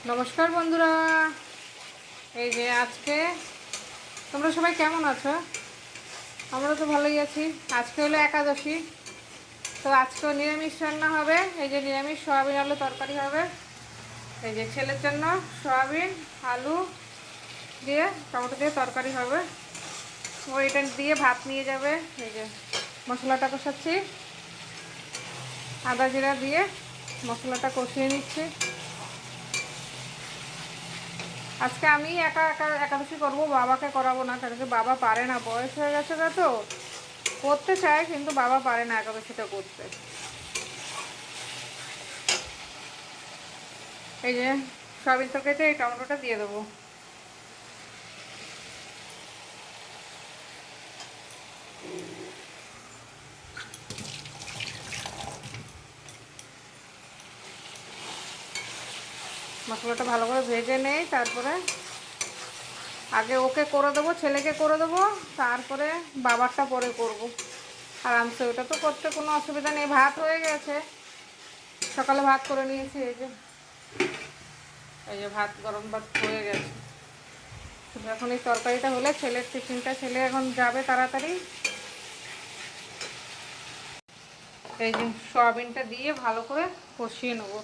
নমস্কার বন্ধুরা, এই যে আজকে তোমরা সবাই কেমন আছো? আমরা তো ভালোই আছি। আজকে হলো একাদশী, তো আজকেও নিরামিষ রান্না হবে। এই যে নিরামিষ সয়াবিন আলু তরকারি হবে। এই যে ছেলের জন্য সয়াবিন আলু দিয়ে টমেটো দিয়ে তরকারি হবে। ও এটা দিয়ে ভাত নিয়ে যাবে। এই যে মশলাটা কষাচ্ছি, আদা জিরা দিয়ে মশলাটা কষিয়ে নিচ্ছি। আজকে আমি একা একা একাদশী করবো, বাবাকে করাবো না, কারণ কি বাবা পারে না, বয়স হয়ে গেছে তো। করতে চায় কিন্তু বাবা পারে না একাদশীটা করতে। এই যে সয়াবিন তরকারিতে এই টমেটোটা দিয়ে দেবো। মশলাটা ভালো করে ভেজে নেই, তারপরে আগে ওকে করে দেবো, ছেলেকে করে দেবো, তারপরে বাবারটা পরে করবো আরামসে। ওটা তো করতে কোনো অসুবিধা নেই। ভাত হয়ে গেছে, সকালে ভাত করে নিয়েছি। এই যে ভাত, গরম ভাত হয়ে গেছে। এখন এই তরকারিটা হলে ছেলের টিফিনটা, ছেলে এখন যাবে তাড়াতাড়ি। এই যে সয়াবিনটা দিয়ে ভালো করে কষিয়ে নেবো।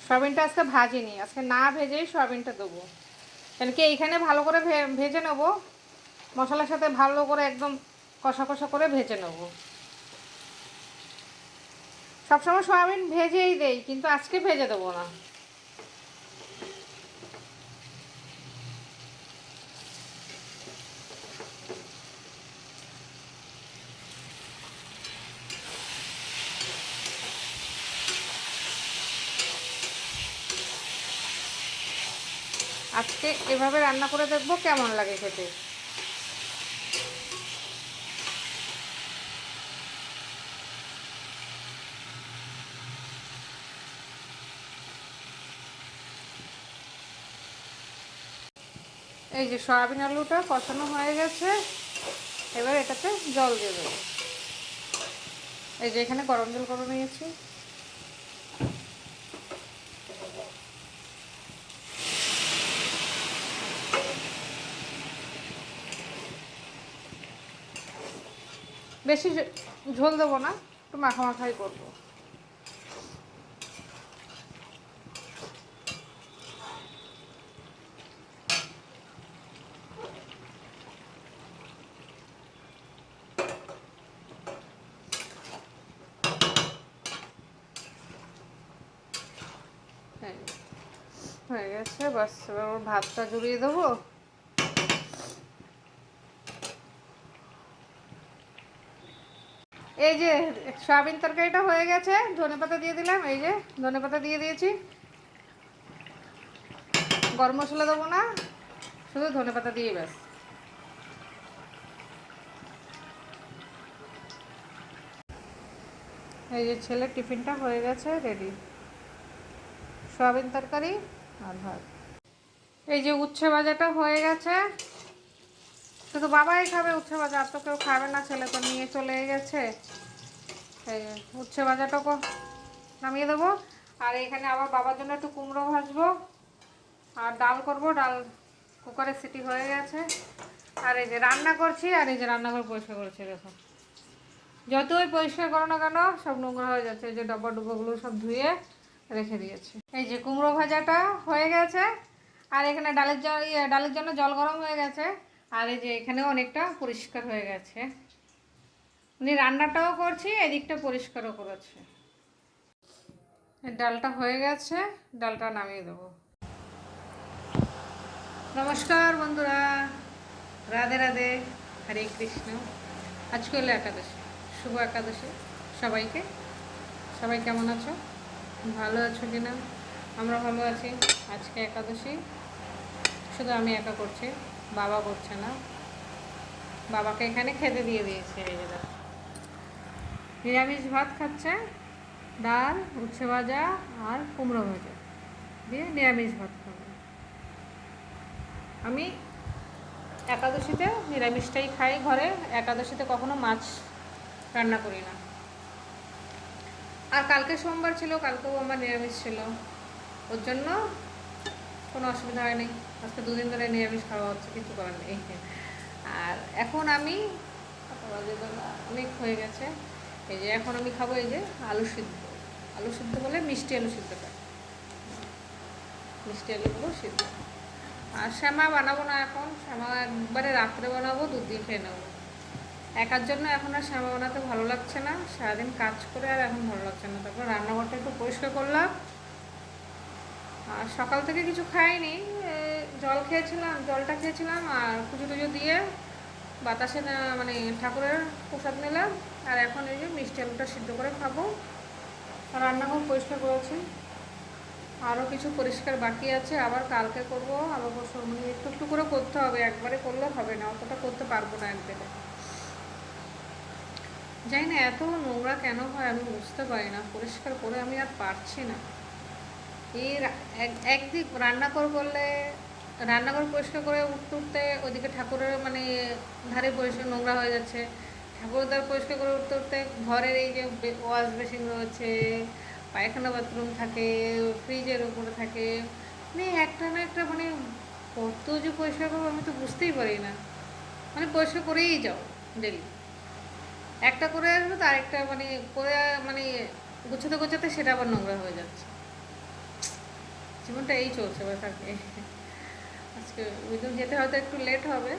সয়াবিনটা আজকে ভাজিনি, আজকে না ভেজেই সয়াবিনটা দেবো। কেন কি এইখানে ভালো করে ভেজে নেবো, মশলার সাথে ভালো করে একদম কষা কষা করে ভেজে নেবো। সবসময় সয়াবিন ভেজেই দেই, কিন্তু আজকে ভেজে দেবো না। আজকে এভাবে রান্না করে দেখবো কেমন লাগে খেতে। এই যে সয়াবিন আলুটা কষানো হয়ে গেছে, এবার এটাতে জল দিয়ে দেবো। এই যে এখানে গরম জল করে নিয়েছি। বেশি ঝোল দেবো না, একটু মাখা মাখাই করবো। হয়ে গেছে, বাস এবার ওর ভাতটা জুড়িয়ে দেবো। এই যে সয়াবিন তরকারিটা হয়ে গেছে, ধনেপাতা দিয়ে দিলাম। এই যে ধনেপাতা দিয়ে দিয়েছি। গরম মশলা দেবো না, শুধু ধনেপাতা দিয়ে ব্যাস। এই যে ছেলের টিফিনটা হয়ে গেছে, রেডি। সয়াবিন তরকারি আর ভাত। এই যে উচ্ছে ভাজাটা হয়ে গেছে, শুধু বাবাই খাবে উচ্ছে ভাজা, আর তো কেউ খাবে না, ছেলে তো নিয়ে চলে গেছে। এই যে উচ্ছে ভাজাটাকে নামিয়ে দেবো। আর এখানে আবার বাবার জন্য একটু কুমড়ো ভাজবো, আর ডাল করব। ডাল কুকারে সিটি হয়ে গেছে। আর এই যে রান্না করছি, আর এই যে রান্নাঘর পরিষ্কার করছি। দেখো, যতই পরিষ্কার করো না কেন সব নোংরা হয়ে যাচ্ছে। এই যে ডব্বা ডুব্বাগুলো সব ধুয়ে রেখে দিয়েছি। এই যে কুমড়ো ভাজাটা হয়ে গেছে, আর এখানে ডালের জন্য জল গরম হয়ে গেছে। আর এই যে এখানেও অনেকটা পরিষ্কার হয়ে গেছে। উনি রান্নাটাও করছি, এদিকটা পরিষ্কারও করেছে। ডালটা হয়ে গেছে, ডালটা নামিয়ে দেবো। নমস্কার বন্ধুরা, রাধে রাধে, হরে কৃষ্ণ। আজকে হলো একাদশী, শুভ একাদশী সবাইকে। সবাই কেমন আছো? ভালো আছো কি না? আমরা ভালো আছি। আজকে একাদশী, শুধু আমি একা করছি, বাবা করছে না। বাবাকে এখানে খেতে দিয়ে দিয়েছে। এই যে নিরামিষ ভাত খাচ্ছে, ডাল, উচ্ছে ভাজা আর কুমড়ো ভাজা দিয়ে নিরামিষ ভাত খাবে। আমি একাদশীতে নিরামিষটাই খাই। ঘরে একাদশীতে কখনো মাছ রান্না করি না। আর কালকে সোমবার ছিল, কালকেও আমার নিরামিষ ছিল, ওর জন্য কোনো অসুবিধা হয়নি। আজকে 2 দিন ধরে নিরামিষ খাওয়া হচ্ছে, কিছু করার নেই। আর এখন আমি অনেক হয়ে গেছে, এই যে এখন আমি খাবো এই যে আলু সিদ্ধ। আলু সিদ্ধ বলে মিষ্টি আলু সিদ্ধটা, মিষ্টি আলুগুলো সিদ্ধ। আর শ্যামা বানাবো না এখন, শ্যামা একবারে রাত্রে বানাবো, 2 দিন খেয়ে নেবো। একার জন্য এখন আর শ্যামা বানাতে ভালো লাগছে না, সারাদিন কাজ করে আর এখন ভালো লাগছে না। তারপর রান্নাঘরটা একটু পরিষ্কার করলাম। আর সকাল থেকে কিছু খাইনি, জল খেয়েছিলাম, জলটা খেয়েছিলাম আর পুজো টুজো দিয়ে বাতাসে মানে ঠাকুরের প্রসাদ নিলাম। আর এখন এই যে মিষ্টি আলুটা সিদ্ধ করে খাবো। আর রান্নাঘর পরিষ্কার করেছি, আরও কিছু পরিষ্কার বাকি আছে, আবার কালকে করবো, আবার পরশু, মানে একটু একটু করে করতে হবে, একবারে করলে হবে না, অতটা করতে পারবো না একদিনে। জানি না এত নোংরা কেন হয়, আমি বুঝতে পারি না, পরিষ্কার করে আমি আর পারছি না। এই একদিক রান্নাঘর করলে, রান্নাঘর পরিষ্কার করে উঠতে উঠতে ওইদিকে ঠাকুরের মানে ধারে পরিষ্কার নোংরা হয়ে যাচ্ছে, ঠাকুরদার পরিষ্কার করে উঠতে উঠতে ঘরের এই যে ওয়াশ বেসিন রয়েছে, পায়খানা বাথরুম থাকে, ফ্রিজের উপরে থাকে, মানে একটা না একটা মানে কত যে পরিষ্কার করবো আমি তো বুঝতেই পারি না। মানে পরিষ্কার করেই যাও ডেলি, একটা করে আসবে তো আরেকটা মানে করে মানে গুছাতে গোছাতে সেটা আবার নোংরা হয়ে যাচ্ছে। জীবনটা এই চলছে থাকে। আজকে ওইদিন যেতে হয়তো একটু লেট হবে,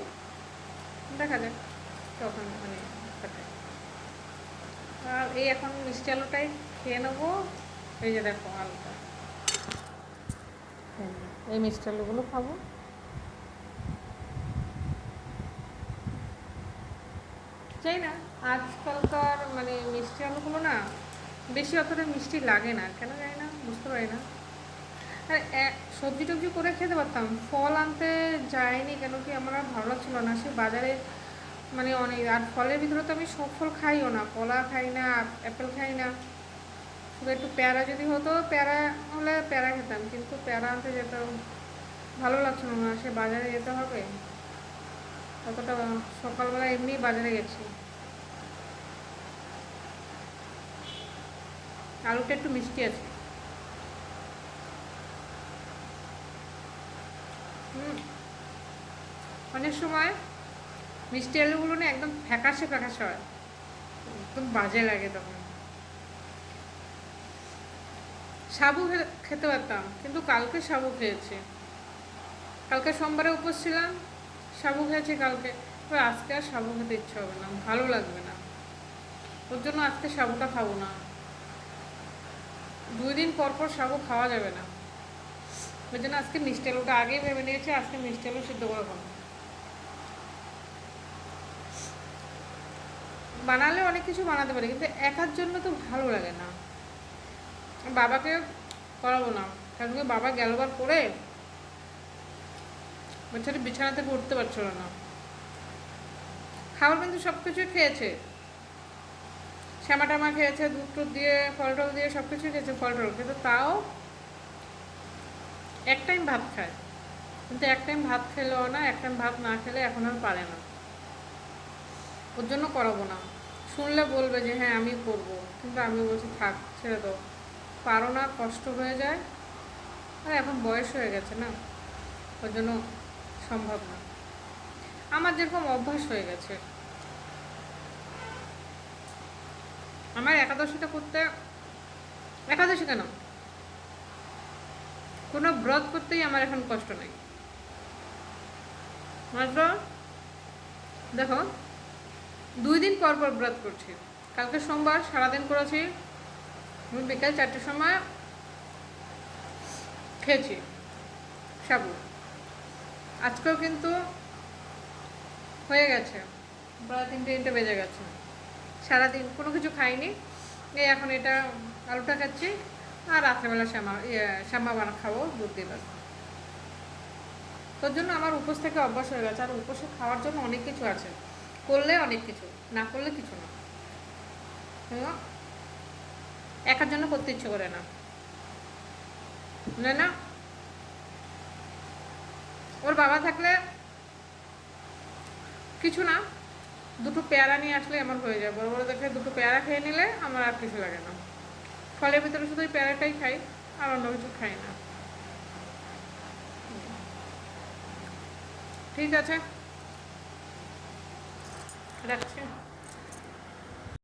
দেখা যাক তখন মানে থাকে। আর এই এখন মিষ্টি আলুটাই খেয়ে নেবো। এই যে দেখো আলুটা, এই মিষ্টি আলুগুলো খাবো। চাই না আজকালকার মানে মিষ্টি আলুগুলো না বেশি অতটা মিষ্টি লাগে না, কেন জানি না, বুঝতে পারি না। আর সবজি টবজি করে খেতে পারতাম, ফল আনতে যায়নি কেন কি আমার আর ভালো লাগছিল না। সে বাজারে মানে অনেক, আর ফলের ভিতরে তো আমি সব ফল খাইও না, কলা খাই না, অ্যাপেল খাই না, শুধু একটু পেয়ারা যদি হতো, পেয়ারা হলে পেয়ারা খেতাম, কিন্তু পেয়ারা আনতে যেতাম ভালো লাগছিল না, সে বাজারে যেতে হবে অতটা। সকালবেলা এমনি বাজারে গেছি। আলুটা একটু মিষ্টি আছে। অনেক সময় মিষ্টি আলুগুলো না একদম ফ্যাকাশে ফ্যাকাশে হয়, একদম বাজে লাগে তখন। সাবু খেতে পারতাম, কিন্তু কালকে সাবু খেয়েছি, কালকে সোমবারে উপোস ছিলাম, সাবু খেয়েছি কালকে। এবার আজকে আর সাবু খেতে ইচ্ছে হবে না, ভালো লাগবে না, ওর জন্য আজকে সাবুটা খাবো না। 2 দিন পর পর সাবু খাওয়া যাবে না, ওই জন্য আজকে মিষ্টি আলুটা আগেই ভেবে নিয়েছি, আজকে মিষ্টি আলু সিদ্ধ করে খাবো। বানালে অনেক কিছু বানাতে পারি, কিন্তু একার জন্য তো ভালো লাগে না। বাবাকে করাবো না, কারণ বাবা গেলবার পরে বাচ্চাটা বিছানা থেকে উঠতে পারছিল না। খাবার কিন্তু সব কিছুই খেয়েছে, শ্যামা টামা খেয়েছে, দুধ টুধ দিয়ে ফল টল দিয়ে সব কিছুই খেয়েছে, ফল টল, কিন্তু তাও এক টাইম ভাত খায়, কিন্তু এক টাইম ভাত খেলেও না, এক টাইম ভাত না খেলে এখন আর পারে না। ওর জন্য করাবো না, শুনলে বলবে যে হ্যাঁ আমি করবো, কিন্তু আমি বলছি থাক, ছেড়ে দাও, পারো না, কষ্ট হয়ে যায়, আর এখন বয়স হয়ে গেছে না, ওর জন্য সম্ভব না। আমার যেরকম অভ্যাস হয়ে গেছে, আমার একাদশীটা করতে, একাদশী কেন, কোনো ব্রত করতেই আমার এখন কষ্ট নেই। মাত্র দেখো 2 দিন পর পর ব্রত করছি, কালকে সোমবার সারাদিন করেছি, আমি বিকাল 4টের সময় খেয়েছি সাবু। আজকেও কিন্তু হয়ে গেছে প্রায় 3টে বেজে গেছে, সারাদিন কোনো কিছু খাইনি, এই এখন এটা আলুটা খাচ্ছি, আর রাত্রেবেলা শ্যামা বানা খাবো দুধ দিয়ে। তোর জন্য আমার উপোস থেকে অভ্যাস হয়ে গেছে, আর উপোসে খাওয়ার জন্য অনেক কিছু আছে, করলে অনেক কিছু, না করলে কিছু না। একার জন্য করতে ইচ্ছে করে না, না ওর বাবা থাকলে কিছু না, 2টো পেয়ারা নিয়ে আসলে আমার হয়ে যায়, বড় বড় দেখে 2টো পেয়ারা খেয়ে নিলে আমার আর কিছু লাগে না। ফলের ভিতরে শুধু ওই পেয়ারাটাই খাই, আর অন্য কিছু খাই না। ঠিক আছে, রাখছি।